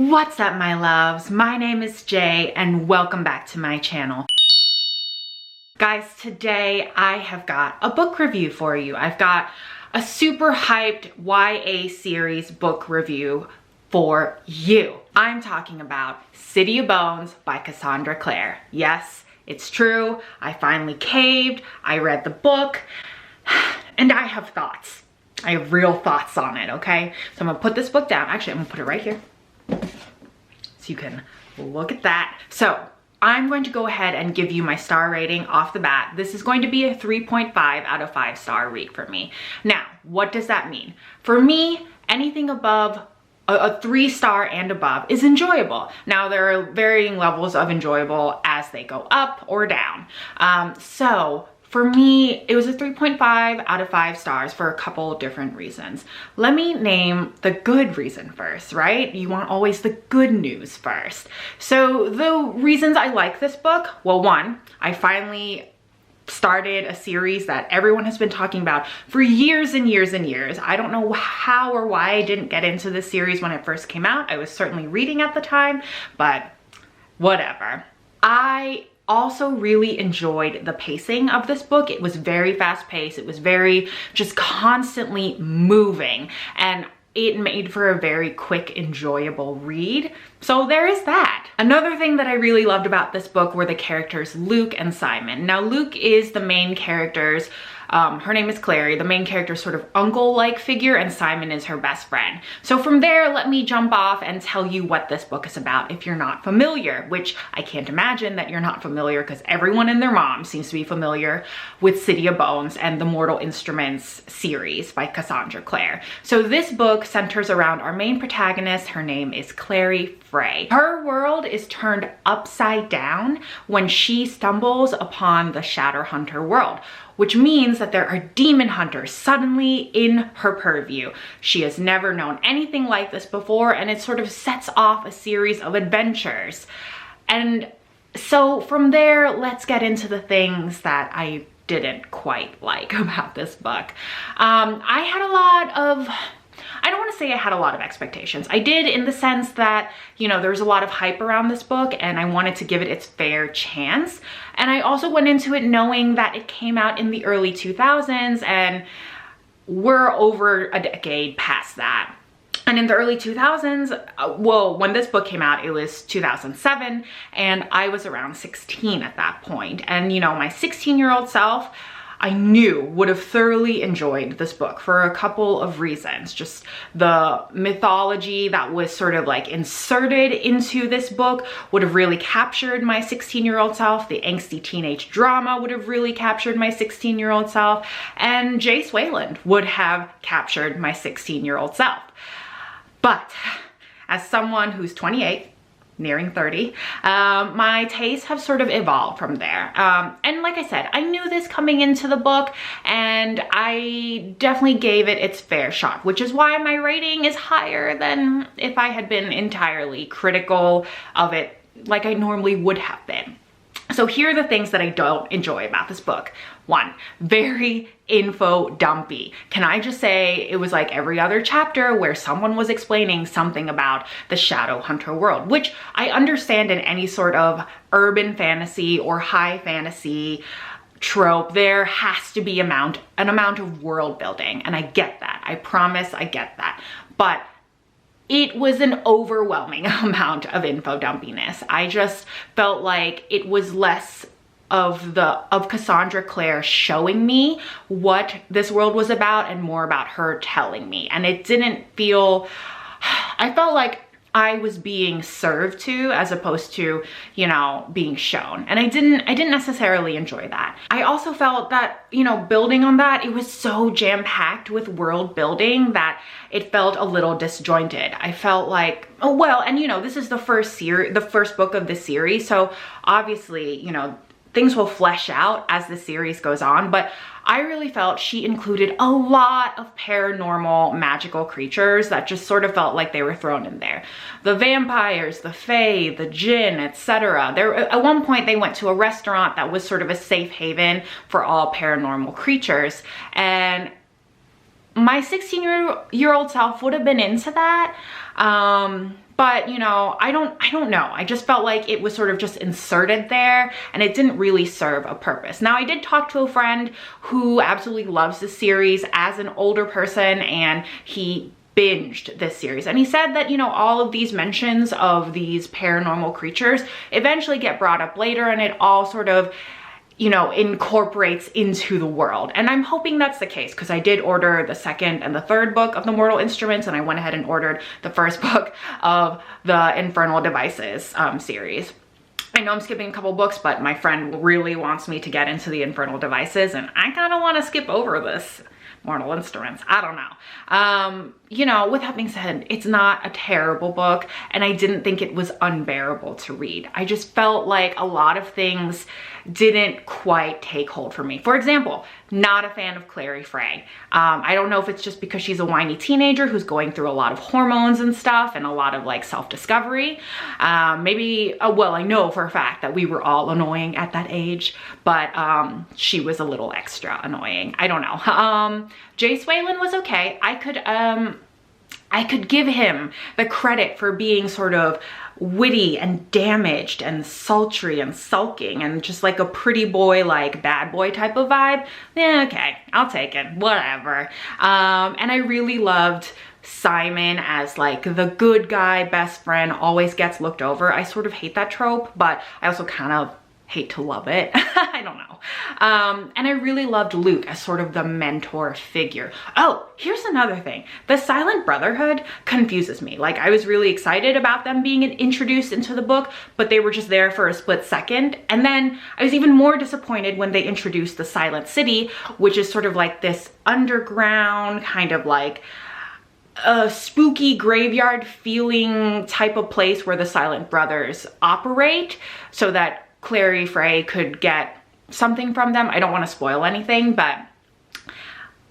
What's up, my loves? My name is Jay and welcome back to my channel. Guys, today I have got a book review for you. I've got a super hyped YA series book review for you. I'm talking about City of Bones by Cassandra Clare. Yes, it's true. I finally caved. I read the book and I have thoughts. I have real thoughts on it, okay? So I'm gonna put this book down. Actually, I'm gonna put it right here, so you can look at that. So I'm going to go ahead and give you my star rating off the bat. This is going to be a 3.5 out of 5 star read for me. Now, what does that mean? For me, anything above a 3-star and above is enjoyable. Now, there are varying levels of enjoyable as they go up or down. So for me, it was a 3.5 out of 5 stars for a couple different reasons. Let me name the good reason first, right? You want always the good news first. So the reasons I like this book, well, one, I finally started a series that everyone has been talking about for years and years and years. I don't know how or why I didn't get into this series when it first came out. I was certainly reading at the time, but whatever. I also really enjoyed the pacing of this book. It was very fast paced. It was very just constantly moving, and it made for a very quick, enjoyable read. So there is that. Another thing that I really loved about this book were the characters Luke and Simon. Now, Luke is the main character's, her name is Clary, the main character's sort of uncle-like figure, and Simon is her best friend. So from there, let me jump off and tell you what this book is about if you're not familiar, which I can't imagine that you're not familiar because everyone and their mom seems to be familiar with City of Bones and the Mortal Instruments series by Cassandra Clare. So this book centers around our main protagonist. Her name is Clary Frey. Her world is turned upside down when she stumbles upon the Shadowhunter world, which means that there are demon hunters suddenly in her purview. She has never known anything like this before, and it sort of sets off a series of adventures. And so from there, let's get into the things that I didn't quite like about this book. I had a lot of, I don't want to say I had a lot of expectations. I did, in the sense that, you know, there's a lot of hype around this book and I wanted to give it its fair chance. And I also went into it knowing that it came out in the early 2000s and we're over a decade past that. And in the early 2000s, well, when this book came out, it was 2007 and I was around 16 at that point. And, you know, my 16-year-old self, I knew would have thoroughly enjoyed this book for a couple of reasons. Just the mythology that was sort of like inserted into this book would have really captured my 16-year-old self. The angsty teenage drama would have really captured my 16-year-old self. And Jace Wayland would have captured my 16-year-old self. But as someone who's 28, nearing 30, my tastes have sort of evolved from there. And like I said, I knew this coming into the book and I definitely gave it its fair shot, which is why my rating is higher than if I had been entirely critical of it like I normally would have been. So here are the things that I don't enjoy about this book. One, very info dumpy. Can I just say it was like every other chapter where someone was explaining something about the Shadowhunter world, which I understand in any sort of urban fantasy or high fantasy trope. There has to be an amount of world building, and I get that. I promise I get that. But it was an overwhelming amount of info dumpiness. I just felt like it was less of Cassandra Clare showing me what this world was about and more about her telling me. And it didn't feel, I felt like I was being served to as opposed to, you know, being shown. And I didn't necessarily enjoy that. I also felt that, you know, building on that, it was so jam-packed with world building that it felt a little disjointed. I felt like, oh well, and you know, this is the first book of the series, so obviously, you know, things will flesh out as the series goes on, but I really felt she included a lot of paranormal magical creatures that just sort of felt like they were thrown in there. The vampires, the fae, the jinn, etc. At one point they went to a restaurant that was sort of a safe haven for all paranormal creatures, and my 16-year-old self would have been into that, But you know, I don't know. I just felt like it was sort of just inserted there and it didn't really serve a purpose. Now I did talk to a friend who absolutely loves this series as an older person, and he binged this series, and he said that, you know, all of these mentions of these paranormal creatures eventually get brought up later, and it all sort of, you know, incorporates into the world. And I'm hoping that's the case, because I did order the second and the third book of the Mortal Instruments, and I went ahead and ordered the first book of the Infernal Devices series. I know I'm skipping a couple books, but my friend really wants me to get into the Infernal Devices, and I kind of want to skip over this Mortal Instruments. I don't know. You know, with that being said, it's not a terrible book, and I didn't think it was unbearable to read. I just felt like a lot of things didn't quite take hold for me. For example, not a fan of Clary Frey. I don't know if it's just because she's a whiny teenager who's going through a lot of hormones and stuff and a lot of like self-discovery. Maybe, well, I know for a fact that we were all annoying at that age, but she was a little extra annoying. I don't know. Jay Swaylen was okay. I could give him the credit for being sort of witty and damaged and sultry and sulking and just like a pretty boy, like bad boy type of vibe. Yeah, okay, I'll take it, whatever. And I really loved Simon as like the good guy, best friend, always gets looked over. I sort of hate that trope, but I also kind of hate to love it. I don't know. And I really loved Luke as sort of the mentor figure. Oh, here's another thing. The Silent Brotherhood confuses me. Like, I was really excited about them being introduced into the book, but they were just there for a split second. And then I was even more disappointed when they introduced the Silent City, which is sort of like this underground kind of like a spooky graveyard feeling type of place where the Silent Brothers operate, so that Clary Frey could get something from them. I don't want to spoil anything, but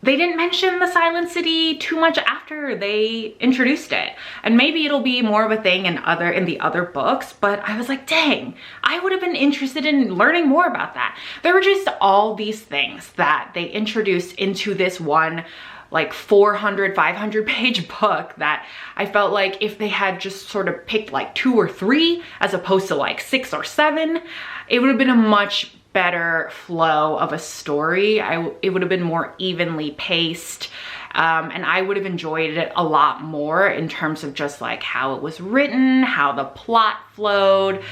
they didn't mention the Silent City too much after they introduced it. And maybe it'll be more of a thing in the other books, but I was like, dang, I would have been interested in learning more about that. There were just all these things that they introduced into this one like 400, 500 page book that I felt like if they had just sort of picked like 2 or 3 as opposed to like 6 or 7, it would have been a much better flow of a story. It would have been more evenly paced, and I would have enjoyed it a lot more in terms of just like how it was written, how the plot flowed.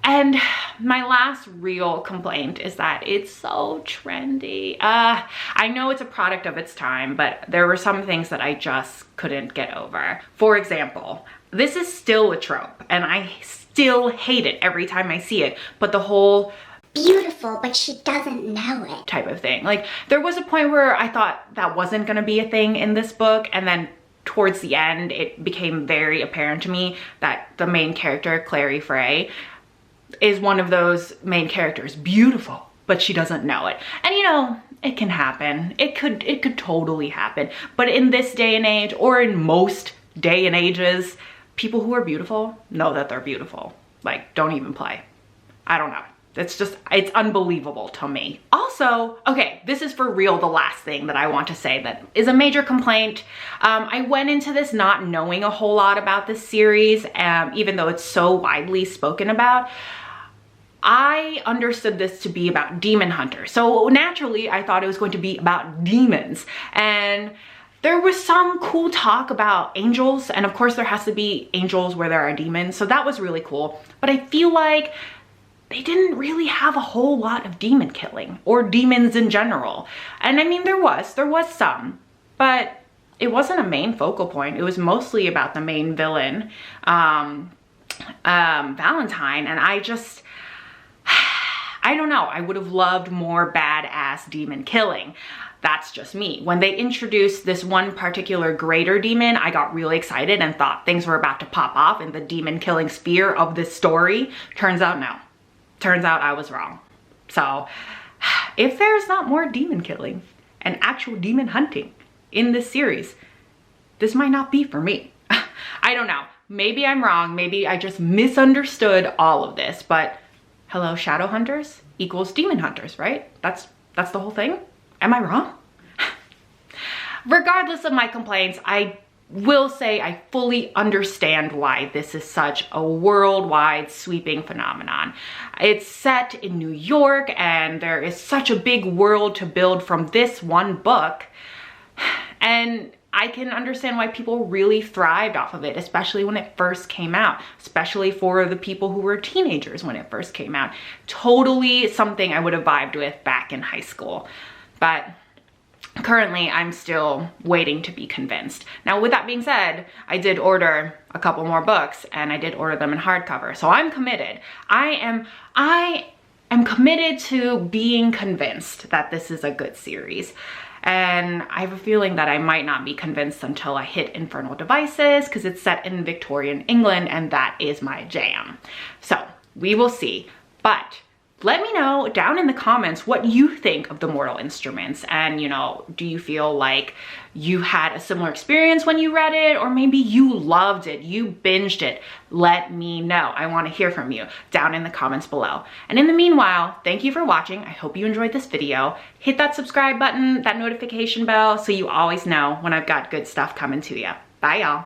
And my last real complaint is that it's so trendy. I know it's a product of its time, but there were some things that I just couldn't get over. For example, this is still a trope, and I still hate it every time I see it, but the whole beautiful, but she doesn't know it type of thing. Like, there was a point where I thought that wasn't gonna be a thing in this book, and then towards the end, it became very apparent to me that the main character, Clary Frey, is one of those main characters, beautiful, but she doesn't know it. And you know, it can happen. It could totally happen. But in this day and age, or in most day and ages, people who are beautiful know that they're beautiful. Like, don't even play. I don't know. It's unbelievable to me. Also, okay, this is for real the last thing that I want to say that is a major complaint. I went into this not knowing a whole lot about this series, even though it's so widely spoken about. I understood this to be about demon hunters. So naturally, I thought it was going to be about demons. And there was some cool talk about angels. And of course, there has to be angels where there are demons. So that was really cool. But I feel like they didn't really have a whole lot of demon killing or demons in general. And I mean, there was some, but it wasn't a main focal point. It was mostly about the main villain, Valentine. And I don't know, I would have loved more badass demon killing. That's just me. When they introduced this one particular greater demon, I got really excited and thought things were about to pop off in the demon killing sphere of this story. Turns out no. Turns out I was wrong. So if there's not more demon killing and actual demon hunting in this series, this might not be for me. I don't know. Maybe I'm wrong. Maybe I just misunderstood all of this, but hello, shadow hunters equals demon hunters, right? That's the whole thing? Am I wrong? Regardless of my complaints, I will say I fully understand why this is such a worldwide sweeping phenomenon. It's set in New York, and there is such a big world to build from this one book. And I can understand why people really thrived off of it, especially when it first came out, especially for the people who were teenagers when it first came out. Totally something I would have vibed with back in high school. But currently, I'm still waiting to be convinced. Now, with that being said, I did order a couple more books, and I did order them in hardcover. So I'm committed. I am committed to being convinced that this is a good series. And I have a feeling that I might not be convinced until I hit Infernal Devices, because it's set in Victorian England, and that is my jam. So we will see. But let me know down in the comments what you think of the Mortal Instruments. And, you know, do you feel like you had a similar experience when you read it? Or maybe you loved it, you binged it. Let me know. I want to hear from you down in the comments below. And in the meanwhile, thank you for watching. I hope you enjoyed this video. Hit that subscribe button, that notification bell, so you always know when I've got good stuff coming to you. Bye, y'all.